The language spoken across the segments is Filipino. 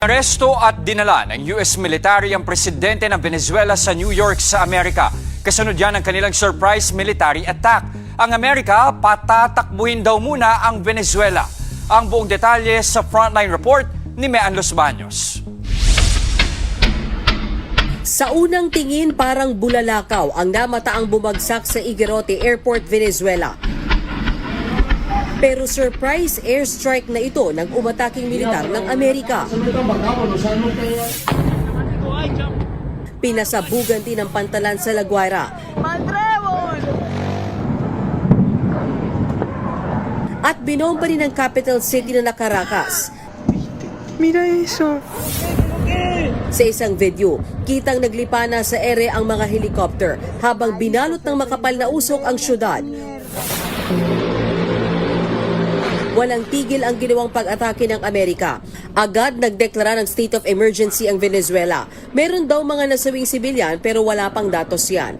Aresto at dinala ng US military ang presidente ng Venezuela sa New York sa Amerika. Kasunod yan ang kanilang surprise military attack. Ang Amerika, patatakbuhin daw muna ang Venezuela. Ang buong detalye sa Frontline Report ni Mean Los Baños. Sa unang tingin parang bulalakaw ang namataang bumagsak sa Iguerote Airport, Venezuela. Pero surprise airstrike na ito ng umataking militar ng Amerika. Pinasabugan din ang pantalan sa La Guaira. At binomba rin ang capital city na Caracas. Mira eso. Sa isang video, kitang naglipana sa ere ang mga helicopter habang binalot ng makapal na usok ang syudad. Walang tigil ang ginawang pag-atake ng Amerika. Agad nagdeklara ng state of emergency ang Venezuela. Meron daw mga nasawing sibilyan pero wala pang datos yan.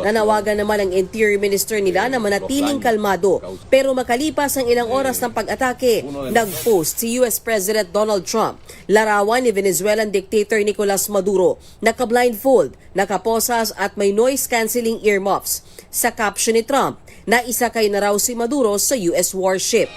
Nanawagan naman ang Interior Minister nila na manatiling kalmado. Pero makalipas ang ilang oras ng pag-atake, nag-post si US President Donald Trump. Larawan ni Venezuelan dictator Nicolas Maduro, naka-blindfold, nakaposas at may noise-canceling earmuffs. Sa caption ni Trump, naisakay na raw si Maduro sa US warship.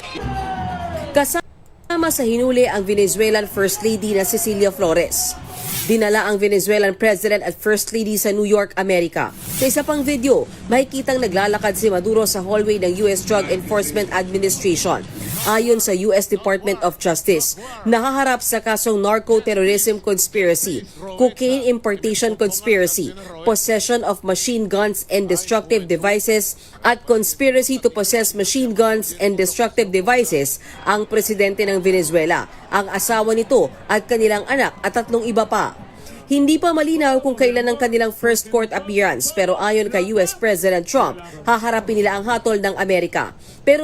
Kasama sa hinuli ang Venezuelan First Lady na Cecilia Flores. Dinala ang Venezuelan President at First Lady sa New York, Amerika. Sa isa pang video, makikitang naglalakad si Maduro sa hallway ng US Drug Enforcement Administration. Ayon sa US Department of Justice, nakaharap sa kasong narco-terrorism conspiracy, cocaine importation conspiracy, possession of machine guns and destructive devices, at conspiracy to possess machine guns and destructive devices ang presidente ng Venezuela, ang asawa nito at kanilang anak at 3 iba pa. Hindi pa malinaw kung kailan ang kanilang first court appearance pero ayon kay US President Trump, haharapin nila ang hatol ng Amerika. Pero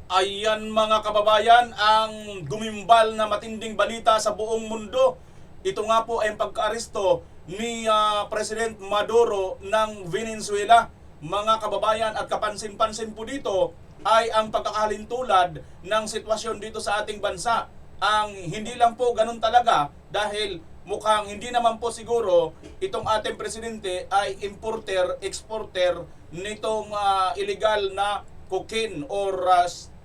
ayan mga kababayan, ang gumimbal na matinding balita sa buong mundo. Ito nga po ay ang pagka-aresto ni President Maduro ng Venezuela. Mga kababayan, at kapansin-pansin po dito ay ang pagkakahalintulad ng sitwasyon dito sa ating bansa. Ang hindi lang po ganun talaga dahil mukhang hindi naman po siguro itong ating presidente ay importer, exporter nitong illegal na cocaine or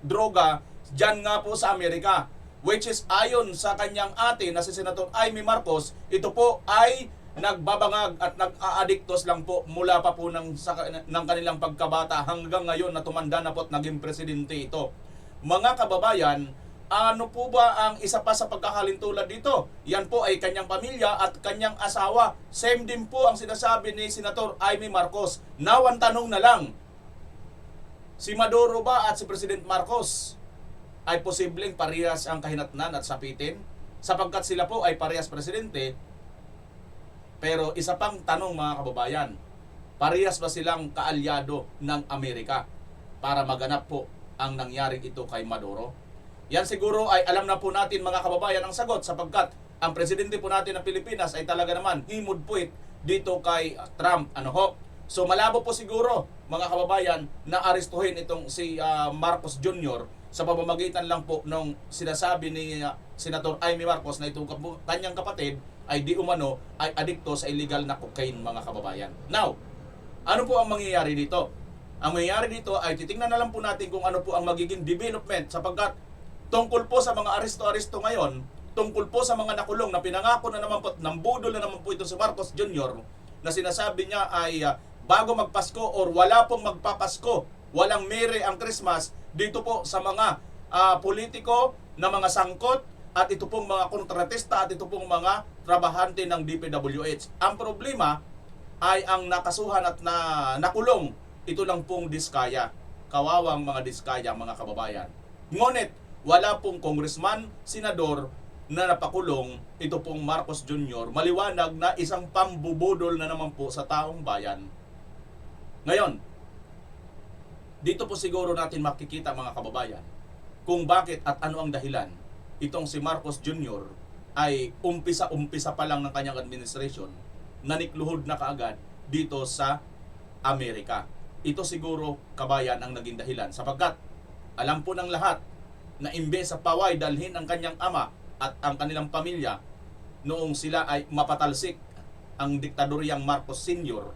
droga dyan nga po sa Amerika, which is ayon sa kanyang ate na si Senator Amy Marcos, ito po ay nagbabangag at nag-aadiktos lang po mula pa po ng kanilang pagkabata hanggang ngayon na tumanda na po at naging presidente ito. Mga kababayan, ano po ba ang isa pa sa pagkakalintulad dito? Yan po ay kanyang pamilya at kanyang asawa. Same din po ang sinasabi ni Senator Amy Marcos. Now ang tanong na lang, si Maduro ba at si President Marcos ay posibleng parehas ang kahinatnan at sapitin? Sapagkat sila po ay parehas presidente. Pero isa pang tanong mga kababayan, parehas ba silang kaalyado ng Amerika para maganap po ang nangyaring ito kay Maduro? Yan siguro ay alam na po natin mga kababayan ang sagot sapagkat ang presidente po natin ng Pilipinas ay talaga naman himudpuit dito kay Trump. So malabo po siguro mga kababayan na arestuhin itong si Marcos Jr. sa pamamagitan lang po nung sinasabi ni Senator Amy Marcos na itong kanyang kapatid ay di umano ay adikto sa illegal na cocaine mga kababayan. Now, ano po ang mangyayari dito? Ang mangyayari dito ay titingnan na lang po natin kung ano po ang magiging development sapagkat tungkol po sa mga aresto-aresto ngayon, tungkol po sa mga nakulong na pinangako na naman po, nambudol na naman po ito si Marcos Jr. na sinasabi niya ay bago magpasko or wala pong magpapasko, walang mere ang Christmas dito po sa mga politiko na mga sangkot at ito pong mga kontratista at ito pong mga trabahante ng DPWH. Ang problema ay ang nakasuhan at nakulong, ito lang pong Diskaya. Kawawang mga Diskaya mga kababayan. Ngunit, wala pong congressman, senador na napakulong, ito pong Marcos Jr. Maliwanag na isang pambubudol na naman po sa taong bayan. Ngayon, dito po siguro natin makikita mga kababayan kung bakit at ano ang dahilan itong si Marcos Jr. ay umpisa pa lang ng kanyang administration nanikluhod na kaagad dito sa Amerika. Ito siguro kabayan ang naging dahilan sapagkat alam po ng lahat na imbes sa paway dalhin ang kanyang ama at ang kanilang pamilya noong sila ay mapatalsik ang diktadoryang Marcos Sr.,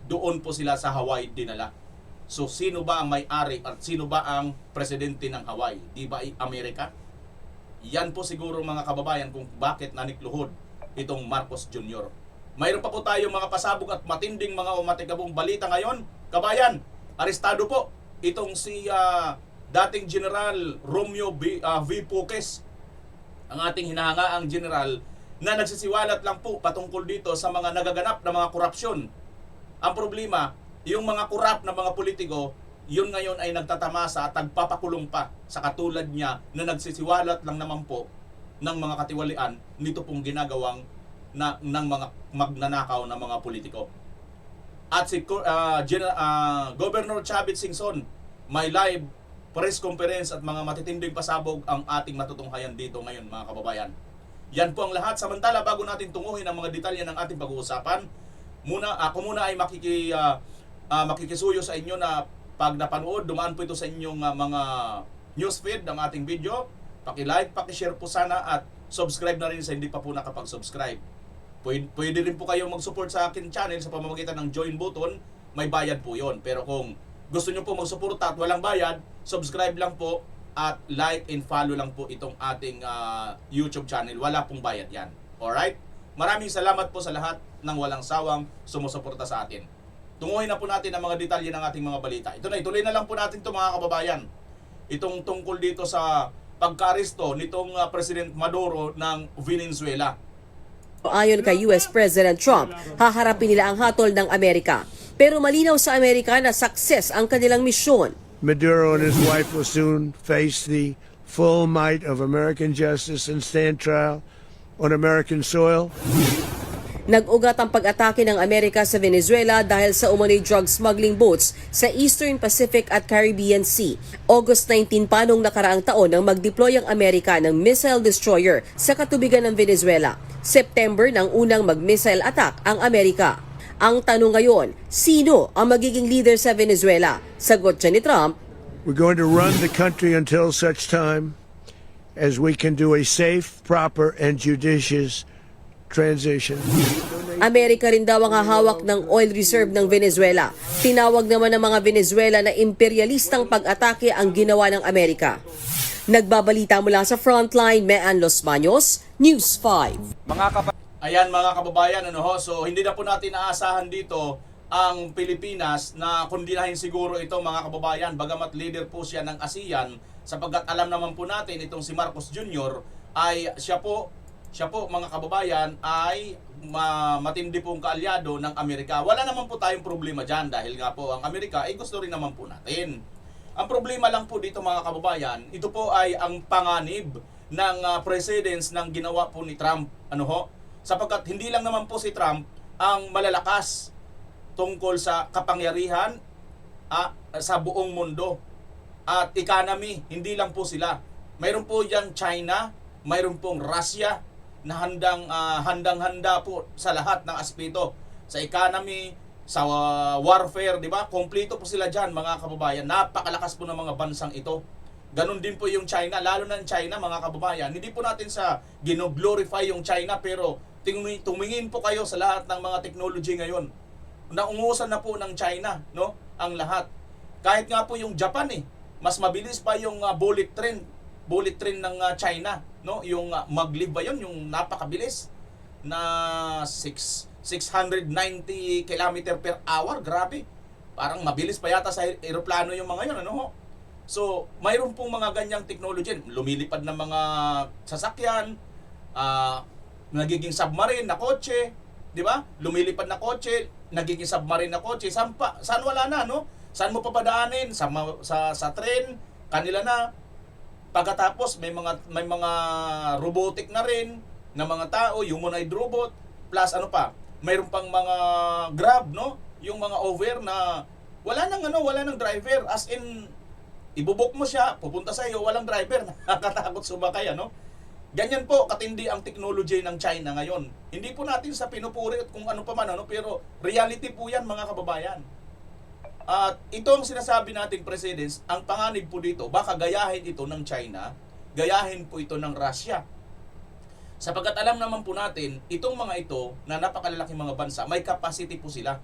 doon po sila sa Hawaii dinala. So sino ba ang may-ari at sino ba ang presidente ng Hawaii? Di ba ay Amerika? Yan po siguro mga kababayan kung bakit nanikluhod itong Marcos Jr. Mayroon pa po tayo mga pasabog at matinding mga umatigabong balita ngayon. Kabayan, arestado po itong si dating General Romeo V. Puques, ang ating hinahangaang general na nagsisiwalat lang po patungkol dito sa mga nagaganap na mga korupsyon. Ang problema, yung mga korap na mga politiko, yun ngayon ay nagtatamasa at nagpapakulong pa sa katulad niya na nagsisiwalat lang naman po ng mga katiwalian nito pong ginagawang ng mga magnanakaw na mga politiko. At si Governor Chavit Singson, may live press conference at mga matitinding pasabog ang ating matutunghayan dito ngayon mga kababayan. Yan po ang lahat. Samantala, bago natin tunguhin ang mga detalye ng ating pag-uusapan, ako muna ay makikisuyo sa inyo na pag napanood, dumaan po ito sa inyong mga newsfeed ng ating video. Paki-like, paki-share po sana at subscribe na rin sa hindi pa po nakapag-subscribe. Pwede rin po kayong mag-support sa akin channel sa pamamagitan ng join button. May bayad po yon. Pero kung gusto nyo po mag-suporta at walang bayad, subscribe lang po at like and follow lang po itong ating YouTube channel. Wala pong bayad yan. Alright? Maraming salamat po sa lahat ng walang sawang sumusuporta sa atin. Tunguhin na po natin ang mga detalye ng ating mga balita. Ito na, ituloy na lang po natin ito mga kababayan. Itong tungkol dito sa pagka-aresto nitong President Maduro ng Venezuela. Ayon kay US President Trump, haharapin nila ang hatol ng Amerika. Pero malinaw sa Amerika na success ang kanilang misyon. Maduro and his wife will soon face the full might of American justice and stand trial on American soil. Nag-ugat ang pag-atake ng Amerika sa Venezuela dahil sa umano'y drug smuggling boats sa Eastern Pacific at Caribbean Sea. August 19 pa nung nakaraang taon nang mag-deploy ang Amerika ng missile destroyer sa katubigan ng Venezuela. September nang unang mag-missile attack ang Amerika. Ang tanong ngayon, sino ang magiging leader sa Venezuela? Sagot siya ni Trump, We're going to run the country until such time as we can do a safe, proper, and judicious transition. Amerika rin daw ang hahawak ng oil reserve ng Venezuela. Tinawag naman ng mga Venezuela na imperialistang pag-atake ang ginawa ng Amerika. Nagbabalita mula sa Frontline, Mean Los Baños, News 5. Ayan mga kababayan, so hindi na po natin naasahan dito ang Pilipinas na kundinahin siguro ito mga kababayan, bagamat leader po siya ng ASEAN, sapagkat alam naman po natin itong si Marcos Jr. ay siya po mga kababayan ay matindi pong kaalyado ng Amerika. Wala naman po tayong problema dyan dahil nga po ang Amerika ay gusto rin naman po natin. Ang problema lang po dito mga kababayan, ito po ay ang panganib ng precedence ng ginawa po ni Trump. Sapagkat hindi lang naman po si Trump ang malalakas tungkol sa kapangyarihan sa buong mundo at economy. Hindi lang po sila. Mayroon po dyan China, mayroon pong Russia na handang-handa po sa lahat ng aspeto. Sa economy, sa warfare, di ba? Kompleto po sila dyan mga kababayan. Napakalakas po ng mga bansang ito. Ganon din po yung China, lalo na yung China mga kababayan. Hindi po natin sa gino-glorify yung China, pero tumingin po kayo sa lahat ng mga technology ngayon. Naungusan na po ng China, no? Ang lahat. Kahit nga po yung Japan mas mabilis pa yung bullet train ng China, no? Yung maglev ba yun, yung napakabilis na 690 km per hour, grabe. Parang mabilis pa yata sa eroplano yung mga yun, So, mayroon pong mga ganyang technology. Lumilipad ng mga sasakyan, nagiging submarine na kotse, di ba? Lumilipad na kotse, nagiging submarine na kotse. Saan wala na, no? Saan mo papadaanin? Sa tren, kanila na. Pagkatapos may mga robotic na rin na mga tao, humanoid robot, plus mayroon pang mga Grab, no? Yung mga over na wala nang driver, as in ibubok mo siya, pupunta sa iyo, walang driver, nakakatakot sumakay, Ganyan po katindi ang technology ng China ngayon. Hindi po natin sa pinupuri at kung ano pa man, pero reality po yan mga kababayan. At ito ang sinasabi nating precedence, ang panganib po dito, baka gayahin ito ng China, gayahin po ito ng Russia. Sapagkat alam naman po natin, itong mga ito na napakalalaking mga bansa, may capacity po sila,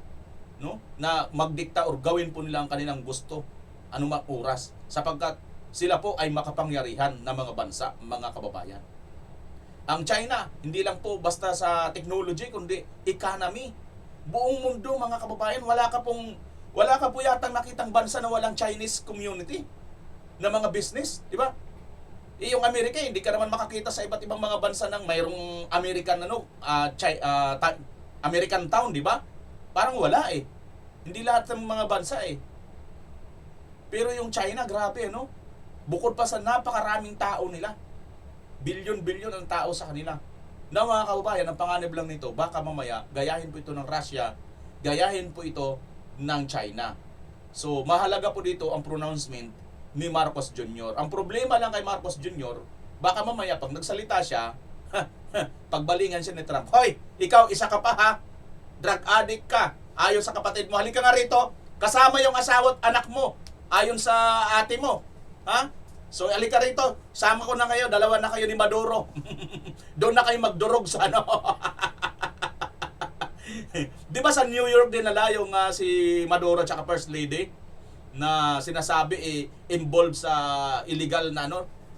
no, na magdikta or gawin po nila ang kanilang gusto anumang oras, sapagkat sila po ay makapangyarihan na mga bansa, mga kababayan. Ang China, hindi lang po basta sa technology, kundi economy. Buong mundo, mga kababayan, wala ka po yatang nakitang bansa na walang Chinese community na mga business, di ba? Yung Amerika, hindi ka naman makakita sa iba't ibang mga bansa ng mayroong American American town, di ba? Parang wala eh. Hindi lahat ng mga bansa eh. Pero yung China, grabe, no? Bukod pa sa napakaraming tao nila, bilyon-bilyon ang tao sa kanila. Na mga kababayan, ang panganib lang nito, baka mamaya, gayahin po ito ng Russia, gayahin po ito ng China. So, mahalaga po dito ang pronouncement ni Marcos Jr. Ang problema lang kay Marcos Jr., baka mamaya pag nagsalita siya, pagbalingan siya ni Trump. Hoy, ikaw isa ka pa ha, drug addict ka, ayon sa kapatid mo, halika nga rito, kasama yung asawa at anak mo, ayon sa ate mo. Ha? So, halika rito, sama ko na kayo, dalawa na kayo ni Maduro. Doon na kayo magdurog sa ano. Di ba sa New York din nala yung si Maduro at First Lady na sinasabi involved sa illegal na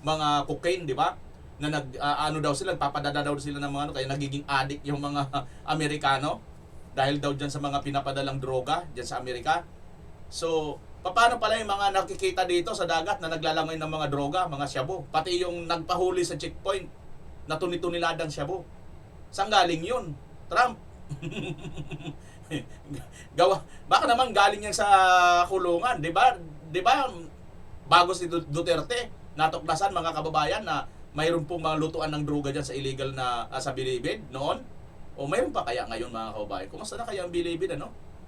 mga cocaine, di ba? Na ano daw sila, papadada daw sila ng mga kaya nagiging addict yung mga Amerikano dahil daw diyan sa mga pinapadalang droga diyan sa Amerika. So, paano pala yung mga nakikita dito sa dagat na naglalangoy ng mga droga, mga shabu, pati yung nagpahuli sa checkpoint na tuni-tuniladang shabu. Saan galing yun? Trump. Baka naman galing yan sa kulungan, 'di ba? 'Di ba? Bago si Duterte, natuklasan mga kababayan na mayroon pong mga lutuan ng droga diyan sa illegal na sa Bilibid noon. O mayroon pa kaya ngayon mga kababayan? Kumusta na kaya ang Bilibid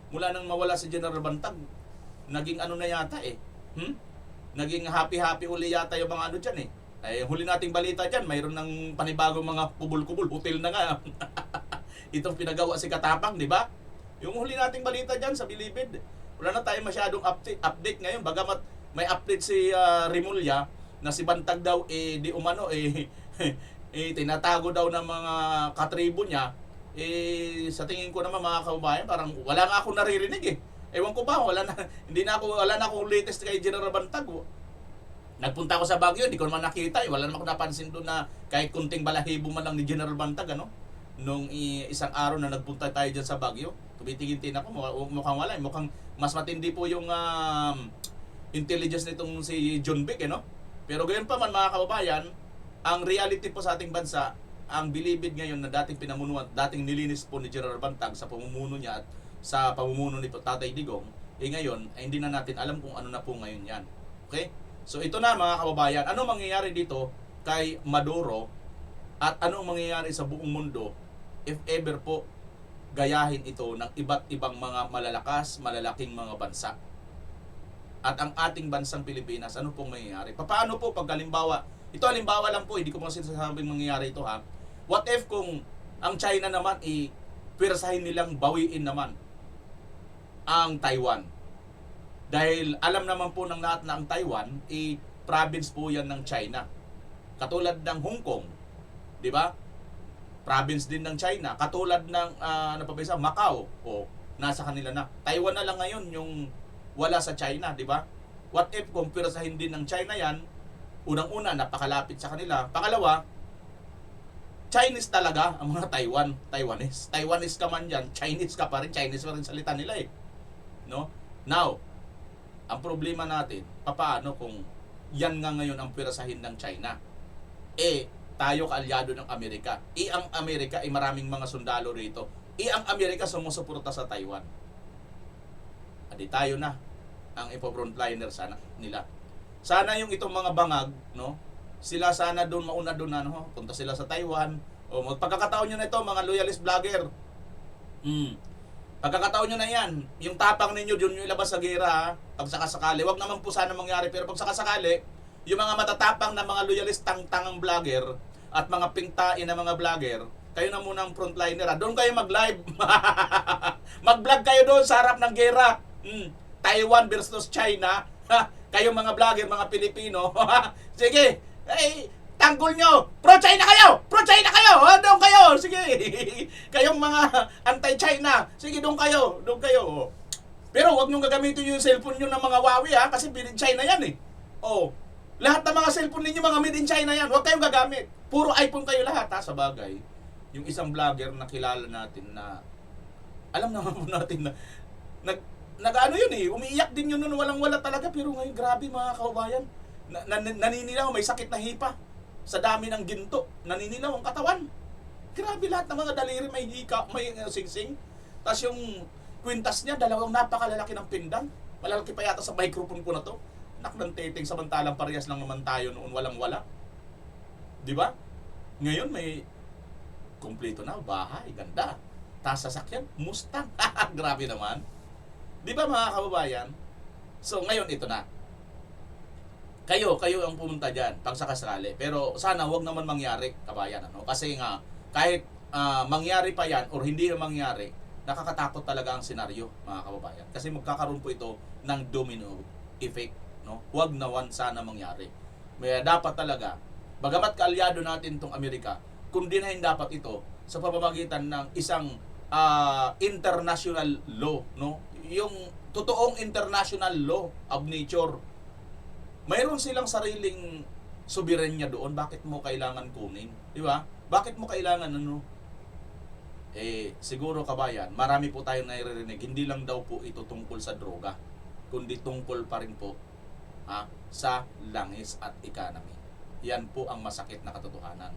Mula nang mawala si General Bantag, naging ano na yata Naging happy uli yata yung mga diyan Ay huli nating balita diyan, mayroon ng panibagong mga kubul-kubul, hotel na nga. Itong pinagawa si Katapang, di ba? Yung huli nating balita dyan sa Bilibid, wala na tayo masyadong update ngayon. Bagamat may update si Rimulya na si Bantag daw di umano tinatago daw ng mga katribo niya. Sa tingin ko naman mga kababayan, parang wala nga ako naririnig Ewan ko ba, wala na akong latest kay General Bantag. Nagpunta ako sa Baguio, hindi ko naman nakita wala naman ako napansin doon na kahit kunting balahibo man lang ni General Bantag nung isang araw na nagpunta tayo dyan sa Baguio. Tumitingin ako, mukhang wala. Mukhang mas matindi po yung intelligence nitong si John Vic, Pero gayon pa man mga kababayan, ang reality po sa ating bansa, ang Bilibid ngayon na dating pinamunuan, dating nilinis po ni General Bantag sa pamumuno niya at sa pamumuno ni Tatay Digong, ngayon ay hindi na natin alam kung ano na po ngayon yan. Okay? So ito na mga kababayan, ano mangyayari dito kay Maduro at ano mangyayari sa buong mundo if ever po gayahin ito ng iba't ibang mga malalaking mga bansa. At ang ating bansang Pilipinas, ano pong mangyayari? Paano po pag halimbawa, ito halimbawa lang po, hindi ko mga sinasabing mangyayari ito What if kung ang China naman pwersahin nilang bawiin naman ang Taiwan? Dahil alam naman po ng lahat na ang Taiwan, province po yan ng China. Katulad ng Hong Kong, di ba? Province din ng China. Katulad ng Macau, nasa kanila na. Taiwan na lang ngayon yung wala sa China, di ba? What if kung pirasahin din ng China yan, unang-una, napakalapit sa kanila. Pangalawa, Chinese talaga ang mga Taiwanese. Taiwanese ka man yan, Chinese ka pa rin. Chinese pa rin salita nila No? Now, ang problema natin, paano kung yan nga ngayon ang pirasahin ng China? Tayo kaalyado ng Amerika. Ang Amerika ay maraming mga sundalo rito. Ang Amerika sumusuporta sa Taiwan. Adi tayo na ang ipo-frontliner sana nila. Sana yung itong mga bangag, sila sana doon mauna doon punta sila sa Taiwan. Magpagkakataon nyo na ito mga loyalist vlogger. Pagkakataon nyo na yan, yung tapang ninyo doon nyo ilabas sa gera, pag sakasakali. Wag naman po sana mangyari, pero pag sakasakali, yung mga matatapang na mga loyalist tang-tangang vlogger at mga pingtain na mga vlogger, kayo na muna ang frontliner. Doon kayo mag-live. Mag-vlog kayo doon sa harap ng gera. Taiwan versus China. Kayo mga vlogger, mga Pilipino. Sige, tanggol nyo. Pro-China kayo! Pro-China kayo! sige. Kayong mga anti-China, sige, doon kayo. Pero wag nyo gagamitin yung cellphone nyo ng mga Huawei, ha, kasi made in China yan eh. Oh, lahat ng mga cellphone ninyo, mga made in China yan. Huwag kayong gagamit. Puro iPhone kayo lahat, ha, sa bagay. Yung isang vlogger na kilala natin na, alam naman po natin na, nag-ano yun eh, umiiyak din yun nun, walang-wala talaga. Pero ngayon, grabe mga kaubayan. Naninilaw, may sakit na hipa. Sa dami ng ginto, naninilaw ang katawan. Grabe, lahat ng mga daliri may hika, may singsing. Tapos yung kwintas niya, dalawang napakalalaki ng pindang. Malalaki pa yata sa microphone ko na to. Nak ng teteng, samantalang parehas lang naman tayo noon, walang-wala. Di ba? Ngayon may kumpleto na, bahay, ganda. Tapos sasakyan, Mustang. Grabe naman. Di ba mga kababayan? So ngayon ito na. Kayo ang pumunta dyan pag sakasakali. Pero sana wag naman mangyari, kabayan. Ano? Kasi nga, kahit mangyari pa yan or hindi na mangyari, nakakatakot talaga ang senaryo, mga kababayan. Kasi magkakaroon po ito ng domino effect. No? Wag naman sana mangyari. May dapat talaga, bagamat kaalyado natin itong Amerika, kundi na hindi dapat ito sa pamamagitan ng isang international law. No? Yung totoong international law of nature. Mayroon silang sariling soberanya doon. Bakit mo kailangan kunin? Di ba? Bakit mo kailangan siguro kabayan, marami po tayong naririnig. Hindi lang daw po ito tungkol sa droga, kundi tungkol pa rin po sa langis at economy. Yan po ang masakit na katotohanan.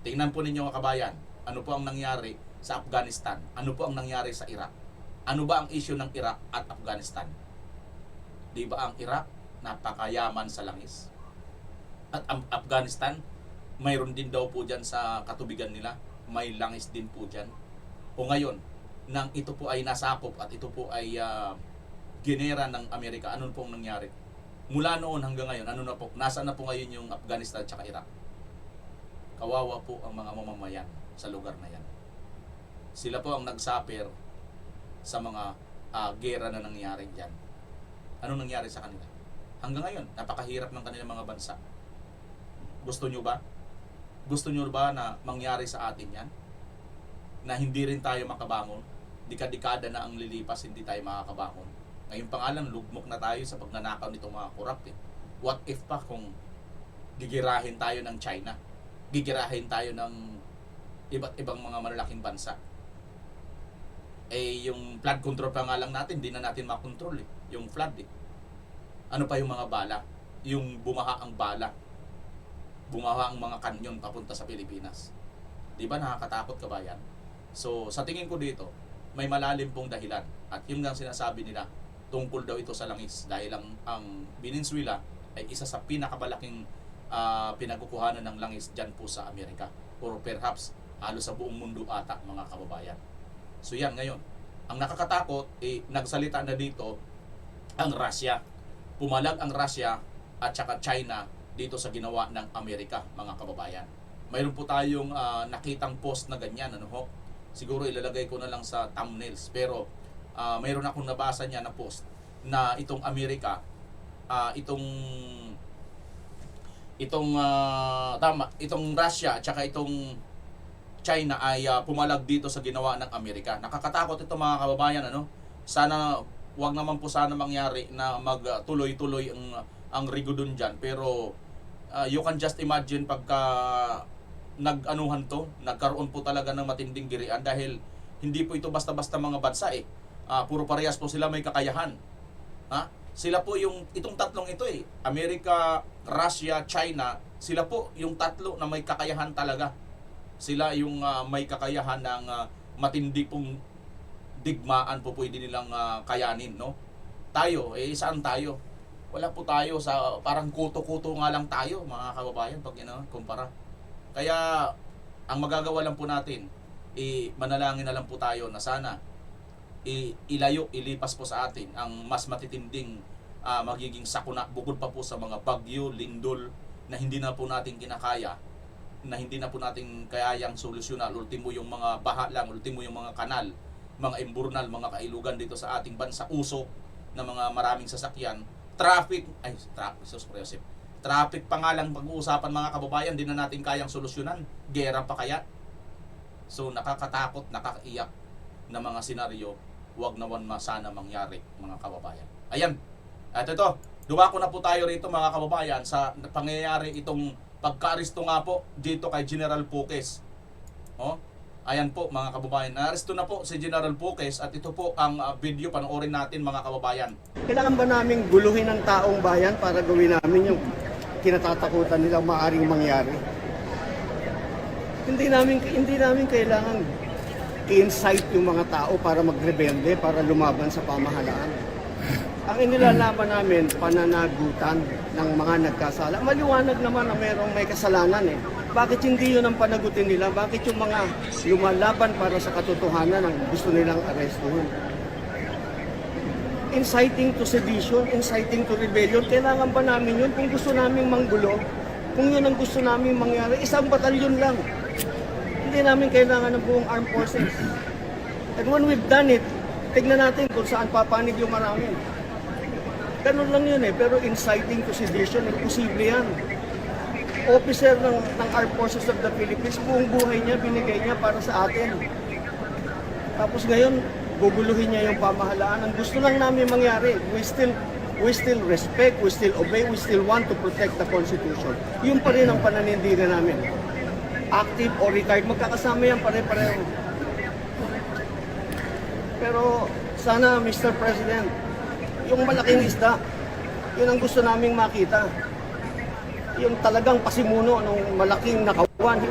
Tingnan po ninyo mga kabayan, ano po ang nangyari sa Afghanistan? Ano po ang nangyari sa Iraq? Ano ba ang issue ng Iraq at Afghanistan? Di ba ang Iraq napakayaman sa langis? At ang Afghanistan, mayroon din daw po dyan sa katubigan nila, may langis din po dyan. O ngayon, nang ito po ay nasakop at ito po ay ginera ng Amerika, ano po ang nangyari? Mula noon hanggang ngayon, ano na po? Nasaan na po ngayon yung Afghanistan at Iraq? Kawawa po ang mga mamamayan sa lugar na yan. Sila po ang nagsaper sa mga gera na nangyari dyan. Ano nangyari sa kanila? Hanggang ngayon, napakahirap ng kanilang mga bansa. Gusto nyo ba? Gusto nyo ba na mangyari sa atin yan? Na hindi rin tayo makabangon? Dekada na ang lilipas, hindi tayo makakabangon. Ngayon pangalan, lugmok na tayo sa pagnanakaw nitong mga korap. What if pa kung gigirahin tayo ng China? Gigirahin tayo ng iba't ibang mga malalaking bansa? Yung flood control pa nga lang natin, hindi na natin makontrol yung flood Ano pa yung mga bala? Yung bumaha ang bala. Bumaha ang mga kanyon papunta sa Pilipinas. Di ba nakakatakot, kabayan? So, sa tingin ko dito, may malalim pong dahilan. At yun nga sinasabi nila, tungkol daw ito sa langis. Dahil ang Venezuela ay isa sa pinakamalaking pinagkukuhanan ng langis dyan po sa Amerika. Or perhaps, halos sa buong mundo ata, mga kababayan. So yan, ngayon. Ang nakakatakot, nagsalita na dito ang Russia. Pumalag ang Russia at saka China dito sa ginawa ng Amerika, mga kababayan. Mayroon po tayong nakitang post na ganyan, siguro ilalagay ko na lang sa thumbnails, pero mayroon akong nabasa niya na post na itong Amerika, itong Russia at saka itong China ay pumalag dito sa ginawa ng Amerika. Nakakatakot ito, mga kababayan, Sana wag naman po sana mangyari na magtuloy-tuloy ang rigudon dyan. Pero you can just imagine pagka nagkaroon po talaga ng matinding girian, dahil hindi po ito basta-basta mga bansa puro parehas po sila may kakayahan. Sila po itong tatlong ito Amerika, Russia, China, sila po yung tatlo na may kakayahan talaga. Sila yung may kakayahan ng matindi pong digmaan po pwede nilang kayanin, Tayo, saan tayo? Wala po tayo, sa parang kuto-kuto nga lang tayo, mga kababayan, pag kumpara. Kaya ang magagawa lang po natin, manalangin na lang po tayo na sana ilipas po sa atin ang mas matitinding magiging sakuna, bukod pa po sa mga bagyo, lindol na hindi na po natin kinakaya, na hindi na po natin kayang solusyonan. Ultimo yung mga baha lang, ultimo yung mga kanal, mga imburnal, mga kailugan dito sa ating bansa, usok na mga maraming sasakyan, traffic pa nga lang pag-uusapan, mga kababayan, di na natin kayang solusyonan. Gera pa kaya? So nakakatakot, nakakaiyak na mga senaryo, huwag naman sana mangyari mga kababayan. Ayan, at ito, dumako na po tayo rito mga kababayan sa pangyayari itong pagka-aresto nga po dito kay General Puques. Oh, ayan po mga kababayan, naaresto na po si General Puques at ito po ang video, panoorin natin mga kababayan. Kailangan ba naming guluhin ang taong bayan para gawin namin yung kinatatakutan nilang maaaring mangyari? Hindi namin kailangan i-incite yung mga tao para magrebelde, para lumaban sa pamahalaan. Ang inilalaban namin, pananagutan ng mga nagkasala. Maliwanag naman na merong may kasalanan eh. Bakit hindi yun ang panagutin nila? Bakit yung mga lumalaban para sa katotohanan ang gusto nilang arestuhin? Inciting to sedition, inciting to rebellion, kailangan ba namin yun? Kung gusto namin manggulo, kung yun ang gusto namin mangyari, isang batalyon lang. Hindi namin kailangan ng buong armed forces. And when we've done it, tignan natin kung saan papanig yung marami. Ganun lang yun eh, pero inciting to sedition, imposible yan. Officer ng Armed Forces of the Philippines, buong buhay niya, binigay niya para sa atin. Tapos ngayon, guguluhin niya yung pamahalaan. Ang gusto lang namin mangyari, we still respect, we still obey, we still want to protect the Constitution. Yun pa rin ang pananindigan namin. Active or retired, magkakasama yan pare-pareho. Pero sana, Mr. President, yung malaking isda, yun ang gusto naming makita. Yung talagang pasimuno ng malaking nakawan.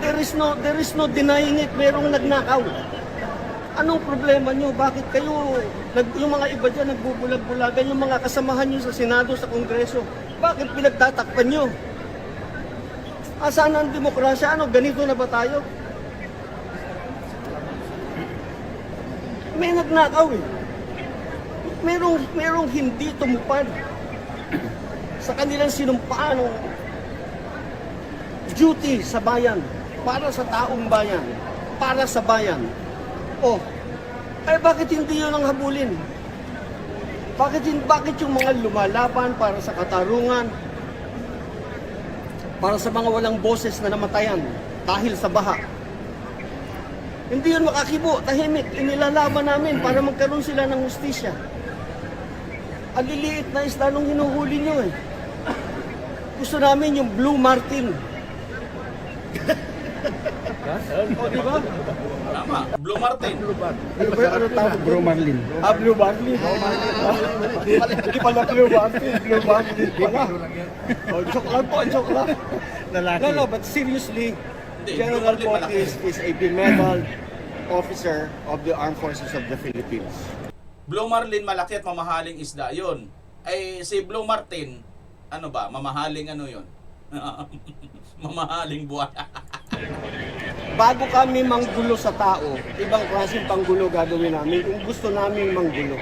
There is no denying it, merong nagnakaw. Anong problema nyo? Bakit kayo, yung mga iba dyan nagbubulag-bulagan, yung mga kasamahan nyo sa Senado, sa Kongreso, bakit pinagtatakpan nyo? Saan ang demokrasya? Ano, ganito na ba tayo? May nagnakaw eh. Merong hindi tumupad sa kanilang sinumpaan ng duty sa bayan, para sa taong bayan, para sa bayan. Oh, ay bakit hindi yun ang habulin? Bakit yung mga lumalaban para sa katarungan, para sa mga walang boses na namatayan dahil sa baha? Hindi yun makakibo, tahimik, inilalaban namin para magkaroon sila ng hustisya. Ang liliit na isda nung hinuhuli nyo eh. Gusto namin yung Blue Martin. O, di ba? Tama, Blue Martin. Ano ba ano tawag? Blue Marlin. Blue Marlin. Hindi pala Blue Martin. Blue Marlin pala. Joke lang po, joke lang. No, but seriously, General Puques is a bemedaled officer of the Armed Forces of the Philippines. Blue Marlin, malaki at mamahaling isda yun. Ay si Blue Martin, ano ba, mamahaling ano yun? Mamahaling buwan. Bago kami manggulo sa tao, ibang klaseng panggulo gagawin namin kung gusto namin manggulo.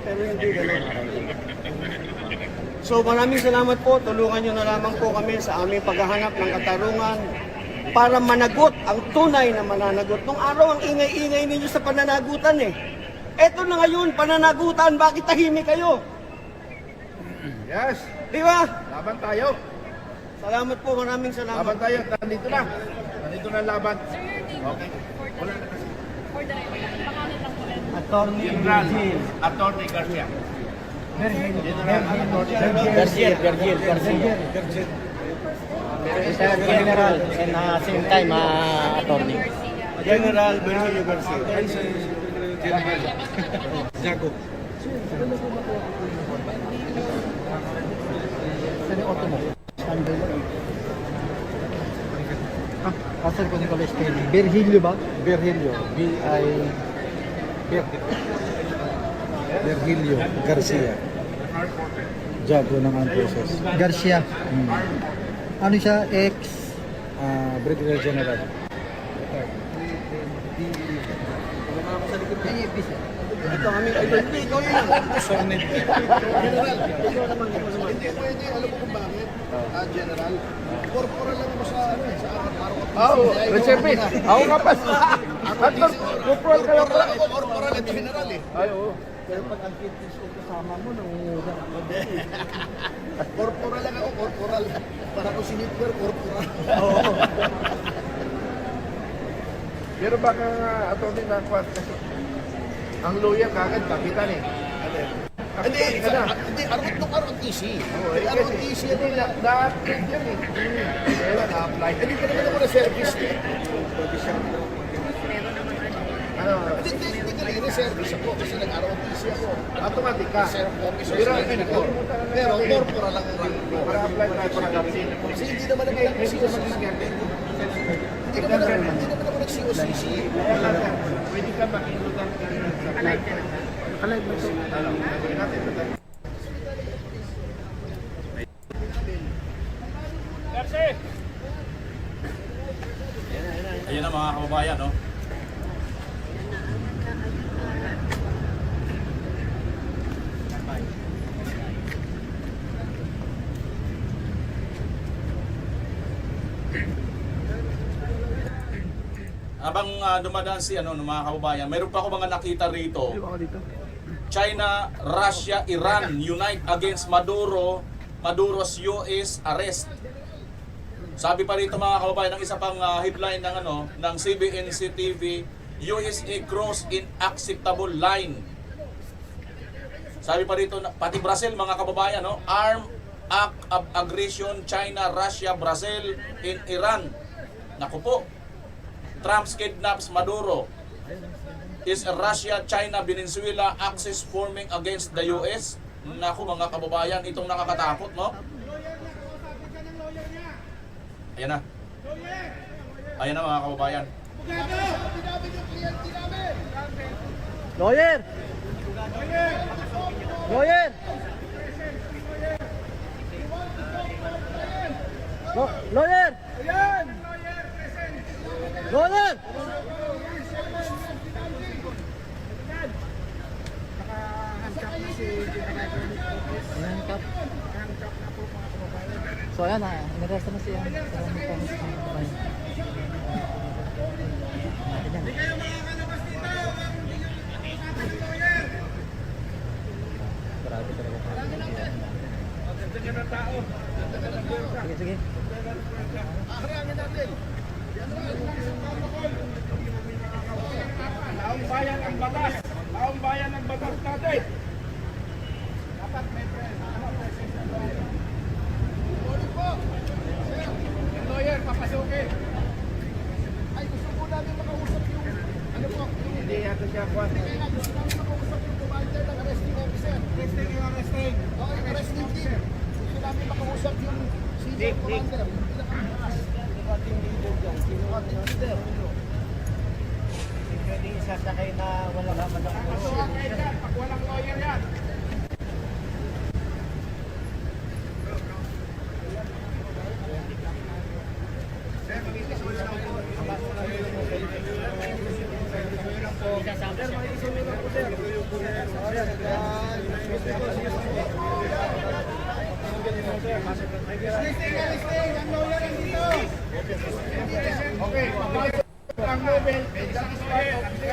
Pero hindi gano'n. So maraming salamat po. Tulungan nyo na lamang po kami sa aming paghahanap ng katarungan para managot ang tunay na mananagot. Nung araw ang ingay-ingay ninyo sa pananagutan eh. Eto na ngayon, pananagutan. Bakit tahimik kayo? Yes, Di ba? laban tayo. Salamat po. Maraming salamat. Laban tayo. Nandito na. Nandito na ang laban. Okay. Wala na kasi. Attorney Attorney Garcia. General and same time attorney. General Virgilio Garcia. Jacob. Saan yung auto mo? Standby mo. Pastor ko Nicolas Kelly. Virgilio ba? Virgilio. Virgilio Garcia. Jago ng Armed Forces. Garcia. Ano siya? Brigadier General. Ito kami. Hindi, ikaw yun lang. Hindi pwede, alam mo kung bakit? General. Corporal lang mo sa ano sa araw-araw. Reservist. Ako nga pa. Corporal kayo pala. Corporal at general eh. Ay, oo. Pero pag ang kitis ko kasama mo, nangunguda ako. Corporal lang ako, corporal. Para ko sinipwer, corporal. Pero baka attorney na kuwan kasi ang lawyer kagad kapitan eh. Hindi, hindi, ROTC. ROTC ano na. Na-upgrade yan eh. Kaya na-apply. Hindi ka naman ako na-service eh. Ano, Hindi ka rin na-service ako kasi nag-ROTC ako. automatic ka. Pero corporal lang ang rank ko. Para apply tayo para kapsin. Kasi hindi naman ako nag-COCC. Hindi naman ako nag-COCC. Pwede ka makinutan ka rin sa live. Naka-live na ito. Gagawin natin. Ayun na mga kababayan, no? Habang dumadaan si mga kababayan, mayroon pa ako mga nakita rito. China, Russia, Iran unite against Maduro's US arrest. Sabi pa rito mga kababayan ng isa pang headline ng CBNC TV, USA cross unacceptable line. Sabi pa rito pati Brazil mga kababayan, no, armed act of aggression China, Russia, Brazil in Iran. Naku po. Trump's kidnaps Maduro. Is Russia, China, Venezuela axis forming against the US? Naku mga kababayan, itong nakakatakot, no? Ayan na. Ayan na mga kababayan. Lawyer! Lawyer! Lawyer! Lawyer! So ayan na, niresta na siya. Salamat po sa mga kabayan. Grabe talaga. Sige, sige. Taong bayan ang batas. Taong bayan ang batas natin. Dapat may lawyer, papasukin. Ay, gusto po namin makausap yung, Hindi yata siya kuwan. gusto namin makausap yung commander ng arresting officer. Arresting yung arresting. Okay, arresting team. Gusto namin makausap yung senior commander. Yung ating leader dyan. Yung ating leader. Pwede isasakay na wala naman ako. Papasukin yan. Pag walang lawyer yan. Okay, ang Nobel,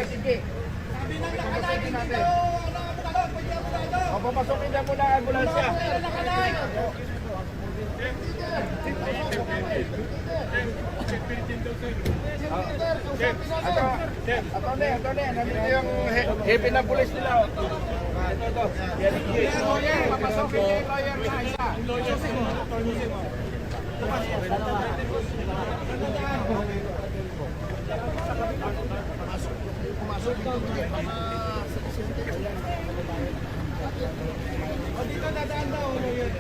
sige. Papasukin natin. O, papasukin na muna ang ambulansya. Attorney, nandito yung hepe na pulis nila. Ito. Lawyer, papasukin niyo yung lawyer na isa. Dito nadaan daw, lawyer.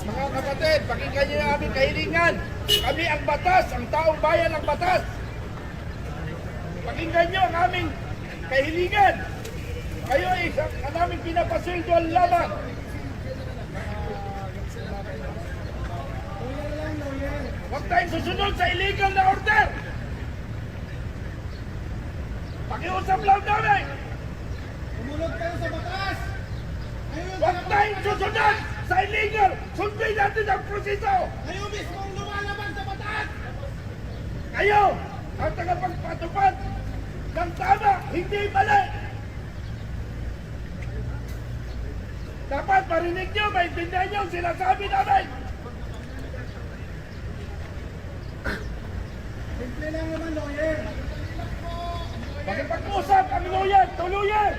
Mga kapatid, pakinggan niyo yung aming kahilingan. Kami ang batas, ang taong bayan ang batas. Pakinggan niyo ang aming kahilingan. Kayo ay ang aming pinapasilduan lamang. Huwag tayong susunod sa illegal na order. Pakiusap lang namin. Sumunod kayo sa batas. Huwag tayong susunod sa illegal. Sundin natin ang proseso. Kayo mismo ang lumalaban sa batas. Kayo ang tagapagpatupad ng tama, hindi mali. Dapat marinig nyo, maintindihan nyo ang sinasabi namin. Simple lang naman, lawyer. Makipag-usap ang lawyer, tuluyan.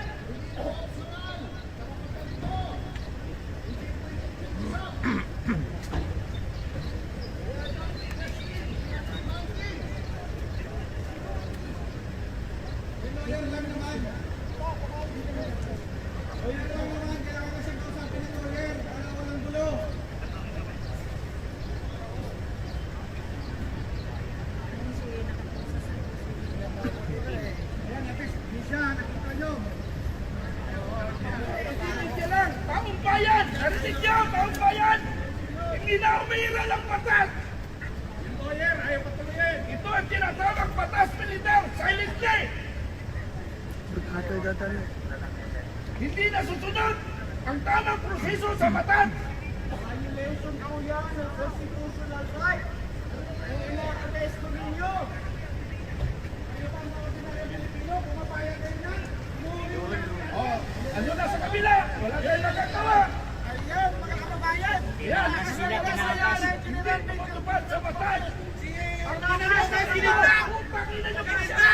Lawyer lang naman. Lawyer lang naman. Kailangan kasi kausapin ng lawyer para walang gulo. Ayan, at least, di siya, nakita nyo. Narinig nyo lang, taong bayan. Narinig nyo, taong bayan. Hindi na umira ng batas. Yung lawyer, ayaw patuloyin. Ito ang tinatawag batas militar, silently. Hindi na susunod ang tamang proseso sa batas. Violation po yan ng constitutional right. Ang ina-arresto ninyo. Kayo ba ang mga ordinaryo Pilipino? Pumapayag kayo na. Oh, ano na sa kabila? Wala tayong nagagawa. Ayan, mga kababayan. Yan, hindi tumutupad sa batas. Ang kinilang na kinita. Upang ina nyo kinita.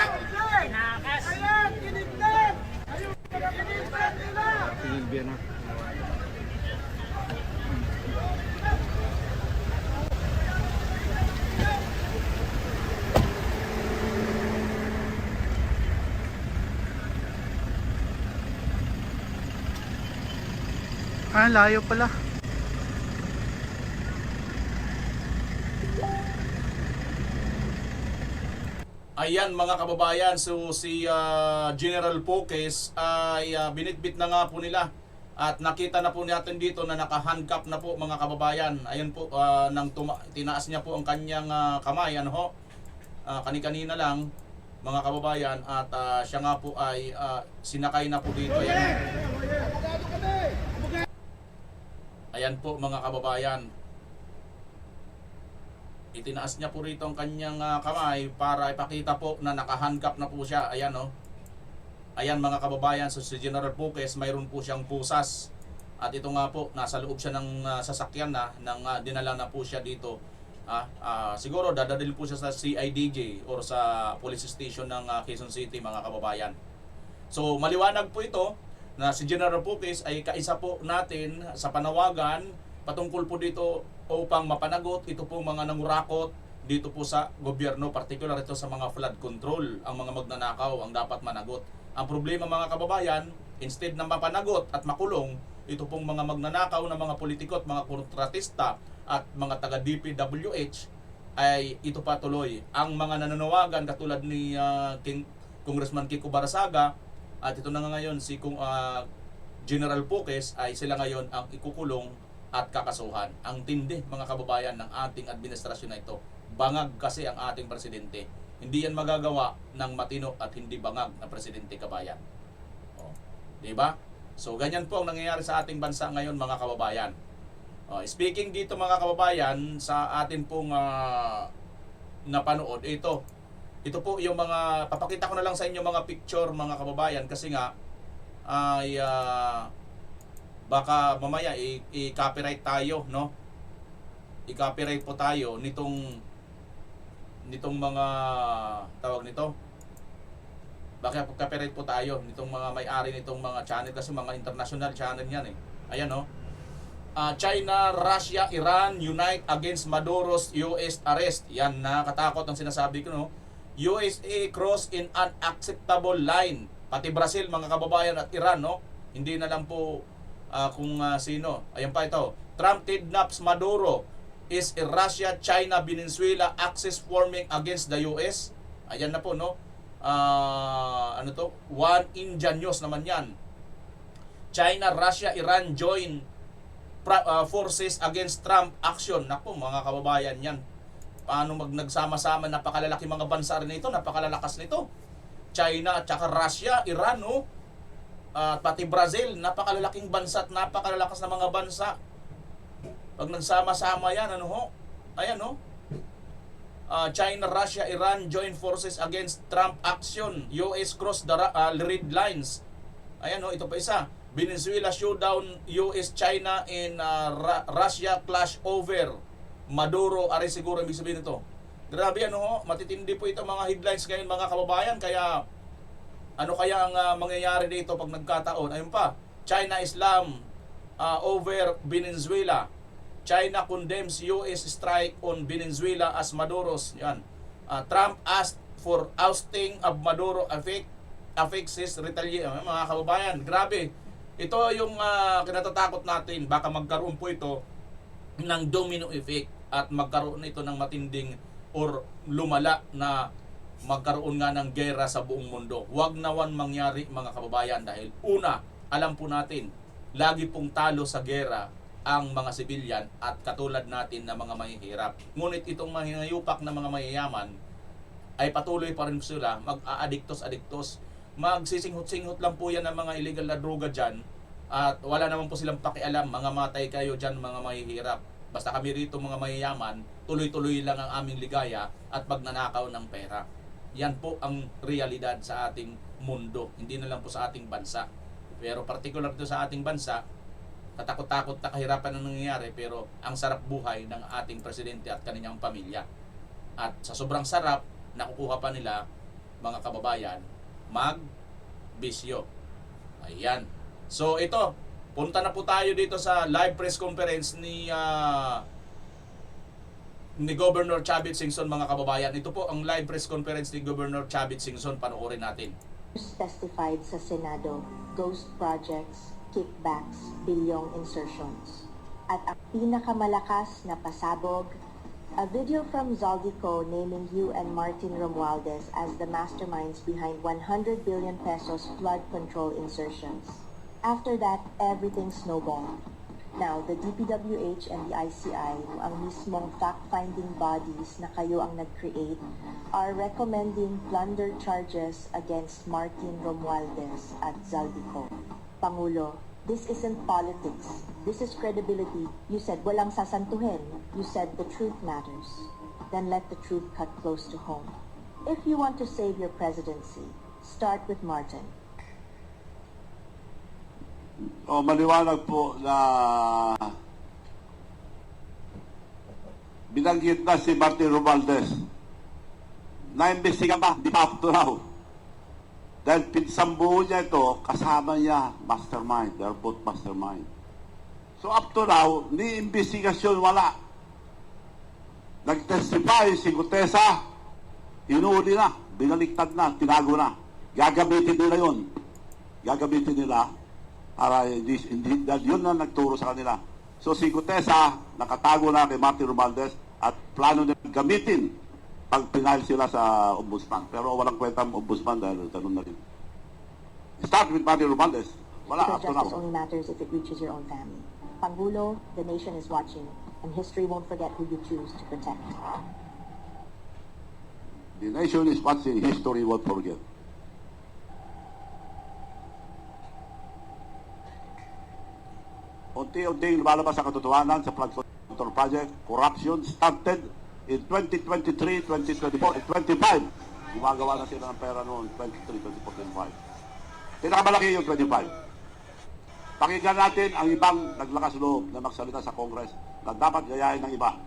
Ayan, kinignan! Ayun, kinignan nila! Ah, layo pala. Ayan mga kababayan, so si General Poques ay binitbit na nga po nila at nakita na po natin dito na naka-handcuff na po mga kababayan. Ayun po, tinaas niya po ang kanyang kamay, ano ho, kani-kanina lang mga kababayan, at siya nga po ay sinakay na po dito. Ayan, ayan po mga kababayan. Itinaas niya po rito ang kanyang kamay para ipakita po na naka-handcuff na po siya. Ayan, oh. Ayan mga kababayan, so si General Poques mayroon po siyang pusas. At ito nga po, nasa loob siya ng sasakyan na, dinala na po siya dito. Siguro dadalhin po siya sa CIDJ or sa police station ng Quezon City mga kababayan. So maliwanag po ito na si General Poques ay kaisa po natin sa panawagan patungkol po dito upang mapanagot ito po mga nangurakot dito po sa gobyerno, particular ito sa mga flood control, ang mga magnanakaw ang dapat managot. Ang problema mga kababayan, instead na mapanagot at makulong ito pong mga magnanakaw na mga politiko at mga kontratista at mga taga DPWH, ay ito pa tuloy ang mga nananawagan katulad ni Congressman Kiko Barasaga, at ito na nga ngayon si General Poques ay sila ngayon ang ikukulong at kakasuhan. Ang tindi mga kababayan ng ating administrasyon na ito. Bangag kasi ang ating presidente. Hindi yan magagawa ng matino at hindi bangag na presidente kabayan. O, diba? So ganyan po ang nangyayari sa ating bansa ngayon mga kababayan. O, speaking dito mga kababayan, sa atin pong napanood, ito po yung mga, papakita ko na lang sa inyo mga picture mga kababayan, kasi nga ay baka mamaya i-copyright tayo, no? I-copyright po tayo nitong mga tawag nito. Baka copyright po tayo nitong mga may-ari nitong mga channel, kasi mga international channel yan eh. Ayan, no? China, Russia, Iran unite against Maduro's US arrest. Yan, nakakatakot ang sinasabi ko, no? USA cross in unacceptable line. Pati Brazil mga kababayan at Iran, no? Hindi na lang po kung sino. Ayan pa ito. Trump kidnaps Maduro. Is Russia, China, Venezuela axis forming against the US? Ayan na po, no? Ano to? One Indian News naman yan. China, Russia, Iran join forces against Trump action. Naku, mga kababayan yan. Paano nagsama-sama, napakalalaki mga bansa rin ito, napakalalakas nito. China at saka Russia, Iran, no? Pati Brazil, napakalalaking bansa at napakalalakas na mga bansa. Pag nagsama-sama yan, ano ho? Ayan, no? China, Russia, Iran join forces against Trump action. US cross the red lines. Ayan, no? Ito pa isa. Venezuela showdown, US-China in Russia clash over Maduro. Ari siguro ibig sabihin nito. Grabe ano ho, matitindi po ito mga headlines ngayon mga kababayan. Kaya ano kaya ang mangyayari dito pag nagkataon? Ayun pa, China Islam over Venezuela. China condemns US strike on Venezuela as Maduro's. Yan. Trump asked for ousting of Maduro affects his retaliation. Mga kababayan, grabe. Ito yung kinatatakot natin. Baka magkaroon po ito ng domino effect at magkaroon ito ng matinding or lumala na magkaroon nga ng gera sa buong mundo. Huwag naman mangyari mga kababayan dahil una, alam po natin, lagi pong talo sa gera ang mga sibilyan at katulad natin na mga mahihirap. Ngunit itong mahihayupak na mga mayayaman ay patuloy pa rin sila mag-aadiktos-adiktos. Magsisinghot-singhot lang po yan ng mga illegal na droga dyan at wala naman po silang pakialam. Mga matay kayo dyan mga mahihirap. Basta kami rito mga mayayaman, tuloy-tuloy lang ang aming ligaya at pagnanakaw ng pera. Yan po ang realidad sa ating mundo, hindi na lang po sa ating bansa. Pero particular to sa ating bansa, katakot-takot na kahirapan ang nangyayari, pero ang sarap buhay ng ating presidente at kanyang pamilya. At sa sobrang sarap, nakukuha pa nila, mga kababayan, mag-bisyo. Ayan. So ito, punta na po tayo dito sa live press conference ni Governor Chavit Singson mga kababayan. Ito po ang live press conference ni Governor Chavit Singson. Panoorin natin. Testified sa Senado, ghost projects, kickbacks, bilyong insertions. At ang pinakamalakas na pasabog, a video from Zaldico naming you and Martin Romualdez as the masterminds behind 100 billion pesos flood control insertions. After that, everything snowballed. Now, the DPWH and the ICI, ang mismong fact-finding bodies na kayo ang nag-create, are recommending plunder charges against Martin Romualdez at Zaldico. Pangulo, this isn't politics. This is credibility. You said walang sasantuhin. You said the truth matters. Then let the truth cut close to home. If you want to save your presidency, start with Martin. Maliwanag po na binanggit na si Martin Romualdez. Na-imbestiga ba? Di pa up to now. Dahil pinsambuho niya ito, kasama niya mastermind. They're both mastermind. So up to now, ni investigasyon wala. Nag-testify si Gutesa, inuuli na, binaliktad na, tinago na. Gagamitin nila yun. Gagamitin nila para hindi, yun na nagturo sa kanila. So si Gutesa, nakatago na kay Martin Romualdez at plano nila gamitin pag pinahil sila sa ombudsman. Pero walang kwenta ang ombudsman dahil ganun na rin. Start with Martin Romualdez. Wala, Because up to justice now. only matters if it reaches your own family. Pangulo, the nation is watching, and history won't forget who you choose to protect. The nation is watching, history won't forget. Unti-unting lumalabas ang katotohanan sa flood control project. Corruption started in 2023, 2024, and 25. Gumagawa na sila ng pera noon, 23, 24, 25. Pinakamalaki yung 25. Pakinggan natin ang ibang naglakas loob na magsalita sa Congress na dapat gayahin ng iba.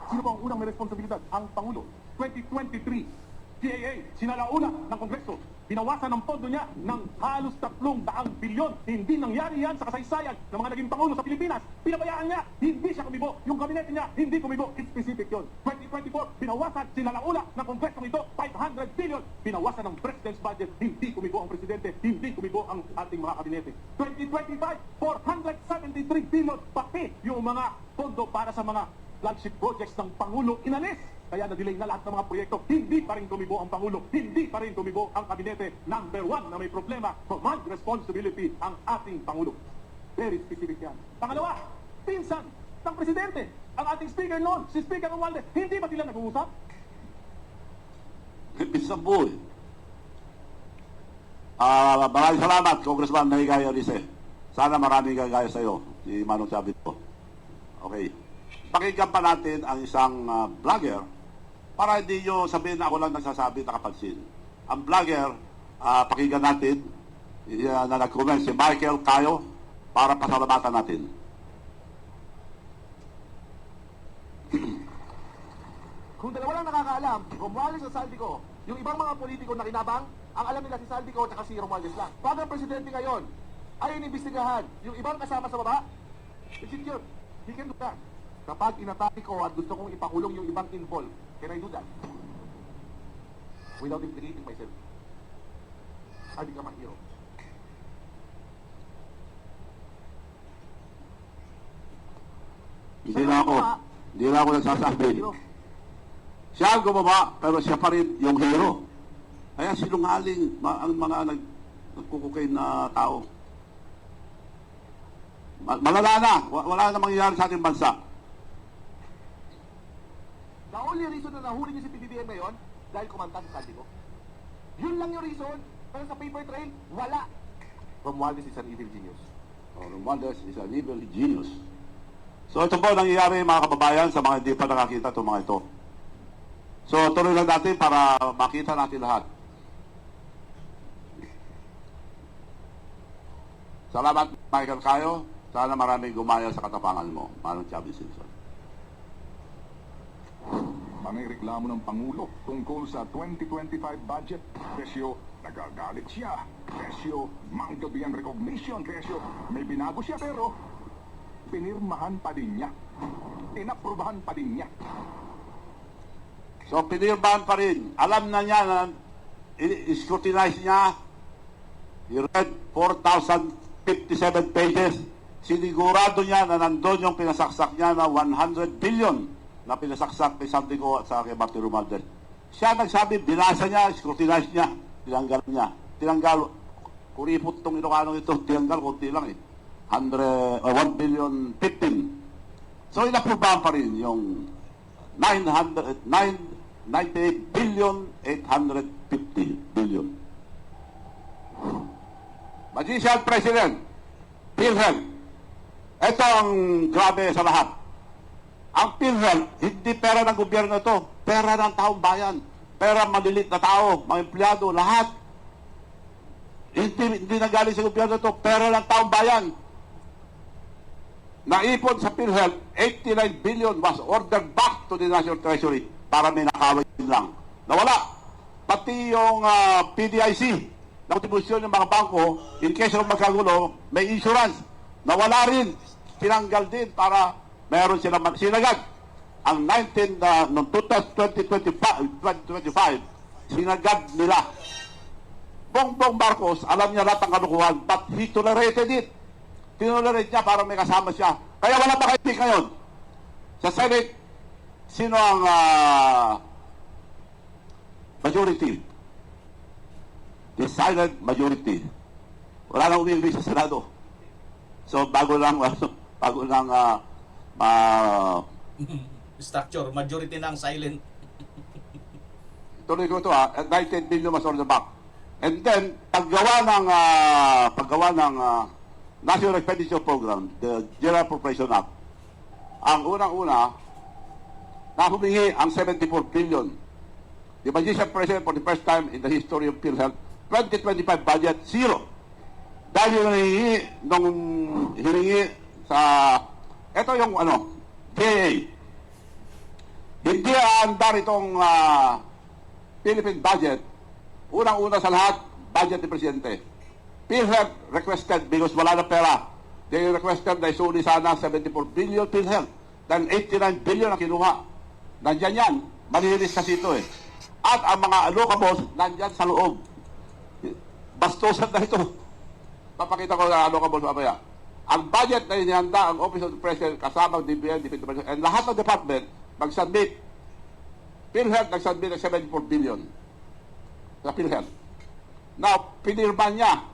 Sino ba ang unang may responsibilidad? Ang Pangulo. 2023, GAA, sinalauna ng Kongreso. Binawasan ang pondo niya ng halos 300 bilyon. Hindi nangyari yan sa kasaysayan ng mga naging Pangulo sa Pilipinas. Pinabayaan niya, hindi siya kumibo. Yung kabinete niya, hindi kumibo. It's specific yun. 2024, binawasan, sinalauna ng Kongreso ito, 500 billion. Binawasan ng President's budget, hindi kumibo ang Presidente, hindi kumibo ang ating mga kabinete. 2025, 473 billion. Pati yung mga pondo para sa mga flagship projects ng Pangulo inalis. Kaya na-delay na lahat ng mga proyekto. Hindi pa rin tumibo ang Pangulo. Hindi pa rin tumibo ang kabinete. Number one na may problema, command responsibility ang ating Pangulo. Very specific yan. Pangalawa, pinsan ng Presidente. Ang ating Speaker noon, si Speaker Romualdez, hindi ba sila nag-uusap? Ibig buhay. Maraming salamat, Congressman Nahigaya Rize. Sana maraming gagaya sa iyo, si Manong Chavit po. Okay. Pakinggan pa natin ang isang vlogger para hindi nyo sabihin na ako lang nagsasabi nakapansin. Ang vlogger pakinggan natin na nag-comment si Michael Cayo para pasalamatan natin. Kung dalawa lang nakakaalam, Romualdez at Saldico, yung ibang mga politiko na kinabang, ang alam nila si Saldico at si Romualdez lang. Pag ang presidente ngayon ay inimbestigahan yung ibang kasama sa baba, legit yun. He can do that. Kapag inatake ko at gusto kong ipakulong yung ibang involved, can I do that? Without implicating myself. I become a hero. Hindi na ako nagsasabi. Siya ang gumawa, pero siya pa rin yung hero. Kaya sinungaling ang mga nagkukukain na tao. Malala na. Wala na mangyayari sa ating bansa. The only reason na nahuli niyo si PBBM ngayon, dahil kumanta si Saldico. Yun lang yung reason. Pero sa paper trail, wala. Romualdez is an evil genius. Romualdez is an evil genius. So ito po nangyayari mga kababayan sa mga hindi pa nakakita itong mga ito. So tuloy lang natin para makita natin lahat. Salamat Michael Cayo. Sana maraming gumaya sa katapangan mo. Manong Chavez Simpson. Pangreklamo ng Pangulo tungkol sa 2025 budget. Presyo, nagagalit siya. Presyo, manggabi ang recognition. Presyo, may binago siya pero pinirmahan pa din niya. Inaprubahan pa din niya. So pinirmahan pa rin. Alam na niya na scrutinize niya. He read 4,057 pages. Sinigurado niya na nandun yung pinasaksak niya na 100 billion na pinasaksak kay Saldico at sa kay Martin Romualdez. Siya nagsabi, binasa niya, scrutinize niya, tinanggal niya. Tinanggal, kuripot tong Ilocanong ito, tinanggal, kunti lang eh. 1 billion 15. So inaprubahan pa rin yung 98 billion 850 billion. Magician President, PhilHealth. Ito ang grabe sa lahat. Ang PhilHealth, hindi pera ng gobyerno ito. Pera ng taong bayan. Pera malilit na tao, mga empleyado, lahat. Hindi nagaling sa gobyerno ito. Pera ng taong bayan. Naipon sa PhilHealth, 89 billion was ordered back to the National Treasury para may nakawin lang. Nawala. Pati yung PDIC, na kontribusyon ng mga bangko, in case of magkagulo, may insurance. Nawala rin. Tinanggal din para meron sila sinagad. Ang 2025, sinagad nila. Bongbong Marcos, alam niya lahat ang kalukuhan, but he tolerated it. Tinolerate niya para may kasama siya. Kaya wala pa kayo ngayon. Sa Senate, sino ang majority? The silent majority. Wala nang umingli sa Senado. So bago lang Structure, majority ng silent. tuloy ko ito 19 billion mas on the back. And then paggawa ng National Expenditure Program, the General Appropriation Act, ang unang-una na humingi ang 74 billion. The Magician President for the first time in the history of PhilHealth, 2025 budget, zero. Dahil yung hiningi sa, ito yung DAA. Hindi aandar itong Philippine budget. Unang-una sa lahat, budget ni Presidente. PhilHealth requested, because wala na pera, they requested na isuli sana 74 billion PhilHealth. Then 89 billion na kinuha. Nandyan yan. Malinis kasi ito eh. At ang mga allocables, nandyan sa loob. Bastusan na ito. Papakita ko na allocables mamaya. Ang budget na inihanda, ang Office of the President, kasama ang DBM, and lahat ng department, mag-submit. PhilHealth nag-submit ng 74 billion sa PhilHealth. Now, pinirman niya.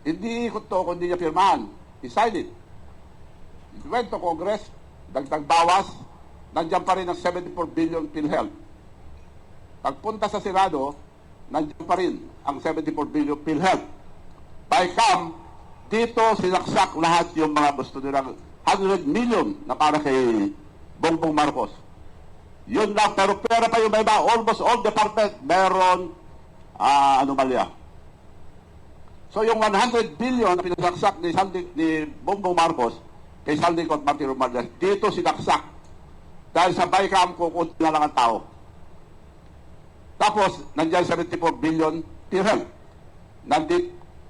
Hindi ikot to, kundi niya pirmahan. He signed it. It went to Congress, dagdag bawas, nandiyan pa rin ang 74 billion PhilHealth. Pagpunta sa Senado, nandiyan pa rin ang 74 billion PhilHealth. By come, dito sinaksak lahat yung mga gusto nilang 100 million na para kay Bongbong Marcos. Yun lang, pero pera pa yung may iba. Almost all department meron anomalya. So yung 100 billion na pinasaksak ni Bongbong Marcos kay Saldico at Martin Romualdez, dito sinaksak. Dahil sa BICAM, kukunti na lang ang tao. Tapos, nandiyan 74 billion PhilHealth.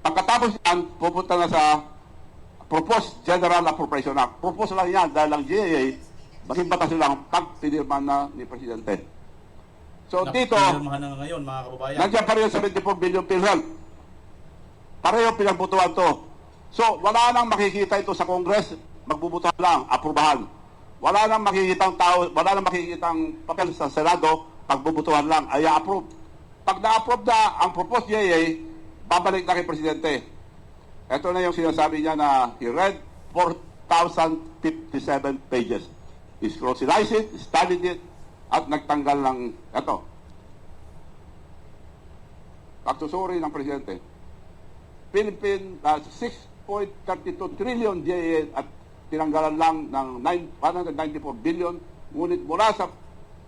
Pagkatapos yan, pupunta na sa Proposed General Appropriation Act. Propose lang yan dahil ang GAA, maging batas lang pag pinirma na ni Presidente. So dito, Pinirmahan na ngayon, mga kababayan. nandiyan pa rin yung 74 billion PhilHealth. Pareho pinagbutuhan to. So, wala nang makikita ito sa Congress, magbubutuhan lang, aprubahan. Wala nang makikitang tao, wala nang makikitang papel sa Senado, pagbubutuhan lang, ay approve. Pag na-approve na ang proposed GAA, babalik na kay Presidente. Ito na yung sinasabi niya na he read 4,057 pages. He scrutinized it, studied it, at nagtanggal ng, ito, pagsusuri ng Presidente. Philippine 6.32 trillion GAA at tinanggalan lang ng 194 billion, ngunit mula sa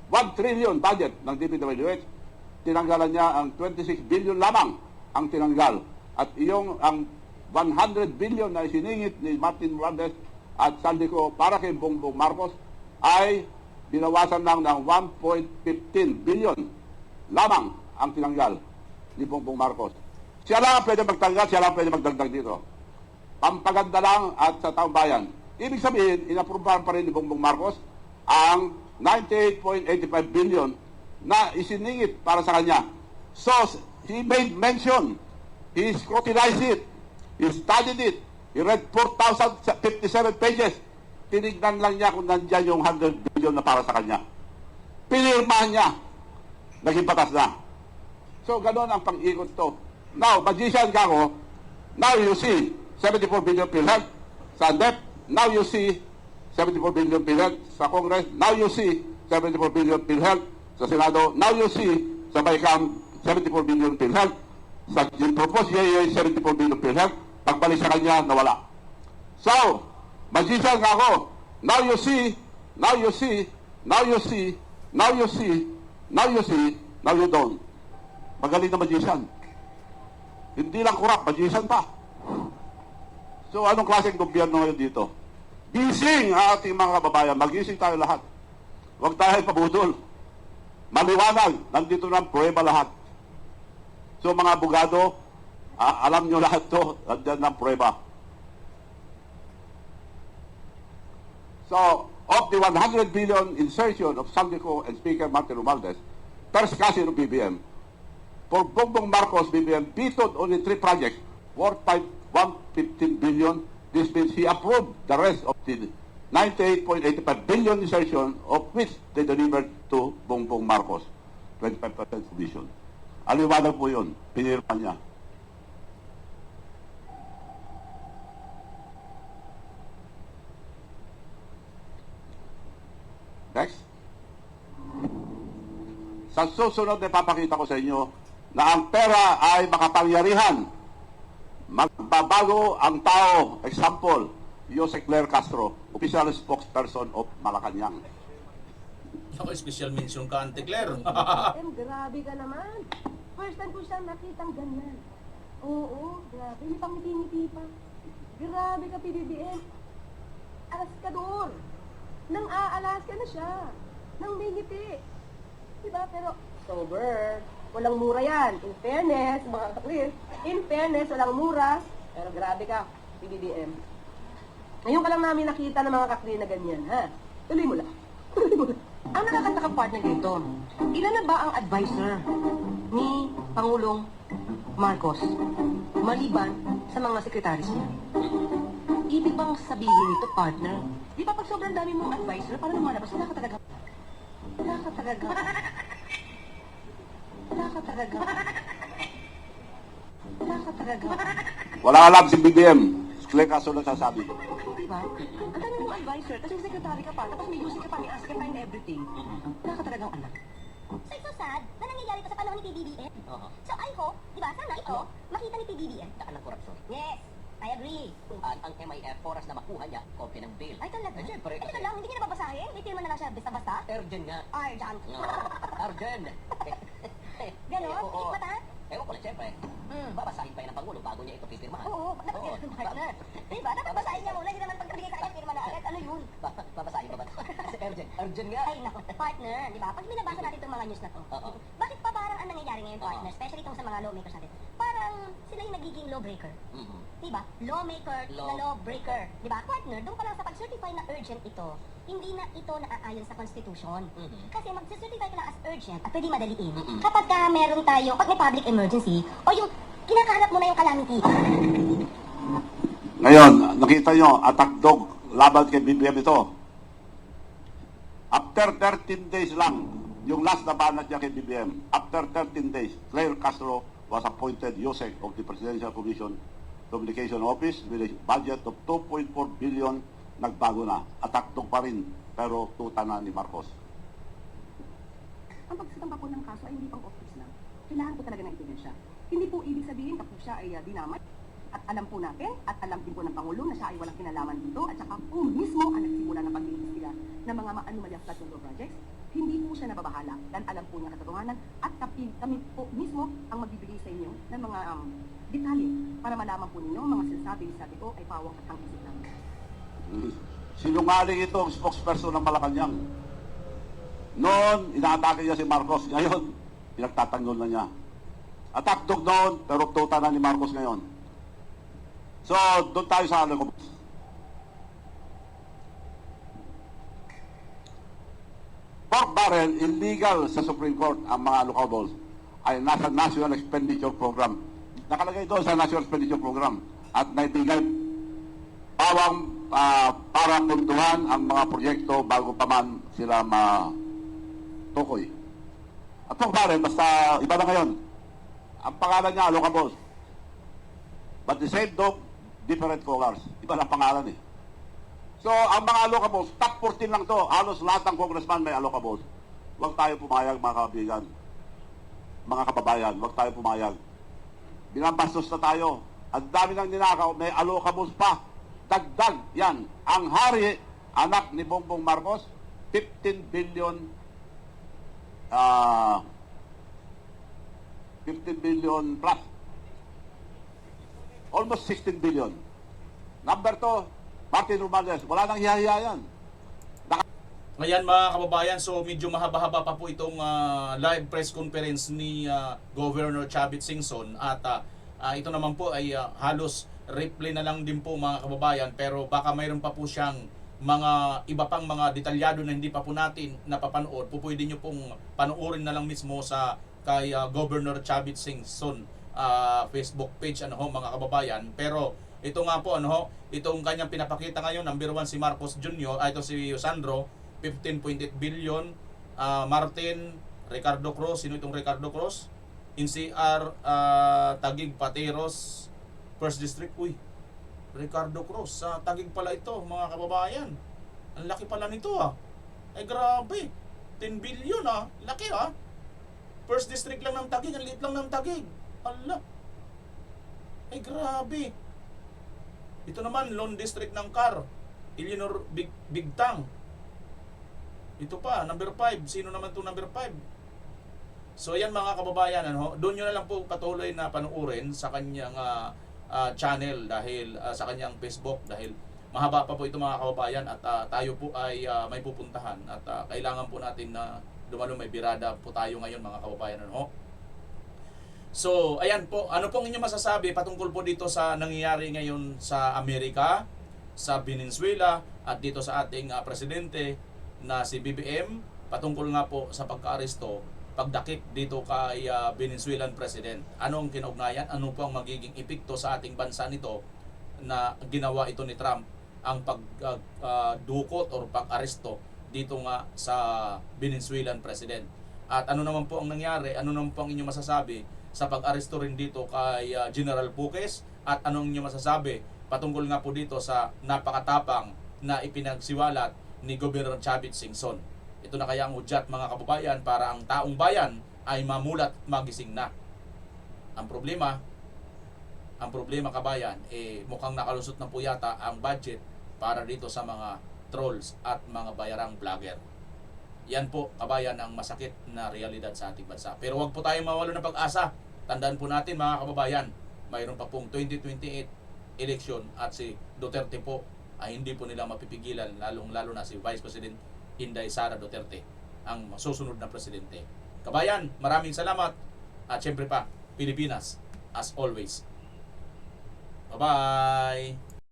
1 trillion budget ng DPWH, tinanggalan niya ang 26 billion lamang ang tinanggal. At iyong ang 100 billion na isiningit ni Martin Romualdez at Saldico para kay Bongbong Marcos ay binawasan lang ng 1.15 billion lamang ang tinanggal ni Bongbong Marcos. Siya lang ang pwede magtanggal, siya lang ang pwede magdagdag dito. Pampaganda lang at sa taong bayan. Ibig sabihin, inaprubahan pa rin ni Bongbong Marcos ang 98.85 billion na isiningit para sa kanya. So, he made mention, he scrutinized it, he studied it, he read 4,057 pages. Tinignan lang niya kung nandiyan yung 100 billion na para sa kanya. Pinirmahan niya, naging batas na. So, ganoon ang pang-ikot to. Now, magician ka ako, now you see 74 billion PhilHealth sa DEP, now you see 74 billion PhilHealth sa Congress, now you see 74 billion PhilHealth sa Senado, now you see sa BICAM 74 billion PhilHealth, sa proposed GAA 74 billion PhilHealth, pagbalik sa kanya, nawala. So, magician ka ako, now you see, now you see, now you see, now you see, now you see, now you don't. Magaling na magician. Hindi lang kurap, magician pa. So, anong klaseng gobyerno ngayon dito? Gising ang ating mga kababayan. Magising tayo lahat. Huwag tayo pabudol. Maliwanag. Nandito na ang prueba lahat. So, mga abogado, alam nyo lahat to. Nandiyan ng prueba. So, of the 100 billion insertion of Saldico and Speaker Martin Romualdez, first kasi ng BBM, for Bongbong Marcos, BBM vetoed only 3 projects worth 115 billion. This means he approved the rest of the 98.85 billion insertion, of which they delivered to Bongbong Marcos. 25% commission. Aliwanag po yun. Pinirma niya. Next. Sa susunod na papakita ko sa inyo na ang pera ay makapangyarihan. Magbabago ang tao. Example, Jose Claire Castro, official spokesperson of Malacanang. Ako, special mention ka, Auntie Claire. Grabe ka naman. First time ko siya nakitang ganyan. Oo, grabe. May pangiti-ngiti pa. Grabe ka, PBBM. Alaskador. Nang Alaska na siya. Nang may ngiti. Diba? Pero, sober. Walang mura yan. In fairness, mga kaklis. In fairness, walang mura. Pero grabe ka, PBBM. Ngayon ka lang namin nakita ng mga kakli na ganyan, ha? Tuloy mo lang. Tuloy mo lang. Ang nakakatakang partner dito, ilan na ba ang advisor ni Pangulong Marcos maliban sa mga sekretaris niya? Ibig bang sabihin nito, partner? Di ba pag sobrang dami mong advisor, para lumalabas, wala ka talaga. Wala ka talaga. Wala ka talaga. Wala ka talaga. Wala alam si BBM. Claire Castro lang sasabi. Diba? Ang dami mong advisor, tapos may secretary ka pa, tapos may using ka pa, may ask ka pa and everything. Wala ka talagang anak. So it's so sad na nangyayari ito sa panahon ni PBBM. So I hope, di ba, sana ito, makita ni PBBM. Daan ng korupsyon. Yes, I agree. At ang MIF, oras na makuha niya, kopya ng bail. Ay, talaga? Siyempre, Eh, teka lang, hindi niya nababasahin? May firma na lang siya basta-basta? Urgent nga. Urgent. Urgent. Ganon? Oo. Ikot ha? Ewan ko lang, siyempre. Babasahin pa yan ng Pangulo bago niya ito pipirmahan. Oo, dapat yun, partner. Diba? Dapat basahin niya muna. Hindi naman pagkabigay ka niya, pirma na agad. Ano yun? Babasahin ba ba? Kasi urgent nga. Ay, naku, partner, di ba? Pag binabasa natin itong mga news na to, bakit pa parang ang nangyayari ngayon, partner, especially itong sa mga lawmakers natin, parang sila yung nagiging lawbreaker. Di ba? Lawmaker na lawbreaker. Di ba? Partner, doon pa lang sa pag-certify na urgent ito, hindi na ito naaayon sa Constitution. Kasi mag-certify ka lang as urgent at pwede madaliin. Kapag meron tayo, pag may public emergency, o yung kinakaharap mo na yung calamity. Ngayon, nakita nyo, attack dog laban kay BBM ito. After 13 days lang, yung last na banat niya kay BBM, after 13 days, Claire Castro was appointed USEC of the Presidential Commission Communication Office with a budget of 2.4 billion. Nagbago na. Attack dog pa rin, pero tuta na ni Marcos. Ang pagsasampa po ng kaso ay hindi pang office lang. Kailangan po talaga ng ebidensya. Hindi po ibig sabihin na po siya ay dinamay. At alam po natin, at alam din po ng Pangulo na siya ay walang kinalaman dito, at saka po mismo ang nagsimula ng pag-iimbestiga ng mga anomalya flood control projects, hindi po siya nababahala. Dan alam po niya katotohanan, at kami po mismo ang magbibigay sa inyo ng mga detalye para malaman po ninyo mga sinasabi ko ay pawang at ang isip lang. Sinungaling ito ang spokesperson ng Malacanang. Noon, inaatake niya si Marcos. Ngayon, pinagtatanggol na niya. Attack dog noon, pero tuta na ni Marcos ngayon. So, doon tayo sa ano. Pork barrel, illegal sa Supreme Court ang mga allocables ay nasa National Expenditure Program. Nakalagay doon sa National Expenditure Program at naibigay pawang para puntuhan ang mga proyekto bago pa man sila matukoy. At pork barrel, basta iba na ngayon. Ang pangalan niya, allocables. But the same dog, different colors. Iba na pangalan eh. So, ang mga allocables, top 14 lang to. Halos lahat ng congressman may allocables. Huwag tayo pumayag, mga kaibigan. Mga kababayan, huwag tayo pumayag. Binabastos na tayo. Ang dami ng ninakaw, may allocables pa. Dagdag, yan. Ang hari, anak ni Bongbong Marcos, 15 billion 15 billion plus. Almost 16 billion. Number 2, Martin Romualdez. Wala nang hiya-hiya yan. Ngayon mga kababayan, so medyo mahaba-haba pa po itong live press conference ni Governor Chavit Singson at ito naman po ay halos replay na lang din po mga kababayan, pero baka mayroon pa po siyang mga iba pang mga detalyado na hindi pa po natin napapanood. Pwede nyo pong panoorin na lang mismo sa kay Governor Chavit Singson Facebook page mga kababayan. Pero ito nga po itong kanyang pinapakita ngayon, number 1 si Marcos Jr., ito si Sandro, 15.8 billion, Martin, Ricardo Cruz, sino itong Ricardo Cruz? NCR, Taguig, Pateros, First District. Uy, Ricardo Cruz, sa Taguig pala ito mga kababayan. Ang laki pala nito Ay grabe, 10 billion laki First District lang ng Taguig, ang liit lang ng Taguig. Ala, ay grabe. Ito naman, Lone District ng Car, Eleanor Bigtang. Ito pa, number 5. Sino naman itong number 5? So ayan mga kababayan, doon nyo na lang po patuloy na panuorin sa kanyang channel, dahil sa kanyang Facebook, dahil mahaba pa po ito mga kababayan at tayo po ay may pupuntahan at kailangan po natin na dumalo, may birada po tayo ngayon mga kababayan. So ayan po, ano pong inyong masasabi patungkol po dito sa nangyayari ngayon sa Amerika, sa Venezuela at dito sa ating presidente na si BBM, patungkol nga po sa pagka-aresto, pagdakip dito kay Venezuelan President. Anong kinaugnayan? Ano po ang magiging epekto sa ating bansa nito na ginawa ito ni Trump, ang pagdukot or pag-aresto dito nga sa Venezuelan President? At ano naman po ang nangyari? Ano naman po ang inyong masasabi sa pag-aresto rin dito kay General Puques? At anong inyong masasabi patungkol nga po dito sa napakatapang na ipinagsiwalat ni Governor Chavit Singson? Ito na kaya ang udyat mga kababayan para ang taong bayan ay mamulat at magising na. Ang problema kabayan, mukhang nakalusot na po yata ang budget para dito sa mga trolls at mga bayarang vlogger. Yan po kabayan ang masakit na realidad sa ating bansa. Pero wag po tayong mawalo ng pag-asa. Tandaan po natin mga kababayan, mayroon pa pong 2028 election at si Duterte po ay hindi po nila mapipigilan, lalong-lalo na si Vice President Inday Sara Duterte ang masusunod na presidente. Kabayan, maraming salamat at syempre pa, Pilipinas as always. Bye-bye!